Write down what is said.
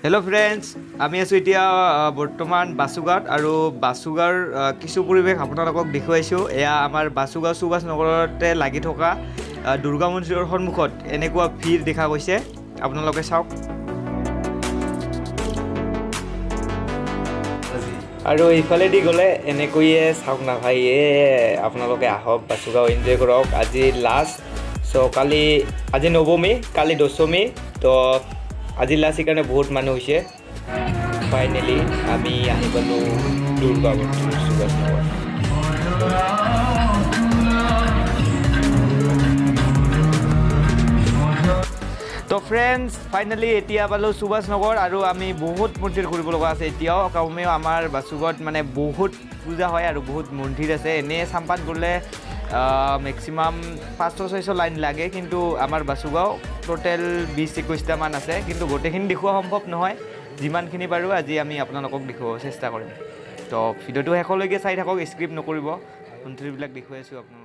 Hello' friends, আমি আছোঁ এতিয়া বৰ্তমান বাসুগাঁৱত আৰু বাসুগাঁৱৰ কিছু পৰিৱেশ আপোনালোকক দেখুৱাইছোঁ। এয়া আমাৰ বাসুগাঁও সুভাষ নগৰতে লাগি থকা দুৰ্গা মন্দিৰৰ সন্মুখত এনেকুৱা ভিৰ দেখা গৈছে, আপোনালোকে চাওক। আৰু ইফালেদি গ'লে এনেকৈয়ে চাওক না ভাই, আপোনালোকে আহক বাসুগাঁও এনজয় কৰক। আজি লাষ্ট, আজি নৱমী, কালি দশমী, তো আজি লাষ্ট সেইকাৰণে বহুত মানুহ হৈছে। ফাইনেলি আমি আহি পালোঁ দুৰ্গা মন্দিৰ সুভাষ নগৰ। তো ফ্ৰেণ্ডছ, ফাইনেলি এতিয়া পালোঁ সুভাষ নগৰ আৰু আমি বহুত মন্দিৰ ঘূৰিব লগা আছে এতিয়াও। কমেও আমাৰ বাসুগাঁৱত মানে বহুত পূজা হয় আৰু বহুত মন্দিৰ আছে। এনেই চাম্পাত গ'লে মেক্সিমাম 500-600 লাইন লাগে, কিন্তু আমাৰ বাসুগাঁও টোটেল 20-21টামান আছে, কিন্তু গোটেইখিনি দেখুওৱা সম্ভৱ নহয়। যিমানখিনি পাৰোঁ আজি আমি আপোনালোকক দেখুৱাব চেষ্টা কৰিম। তো ভিডিঅ'টো শেষলৈকে চাই থাকক, স্ক্ৰিপ্ট নকৰিব, মন্দিৰবিলাক দেখুৱাই আছোঁ আপোনালোকক।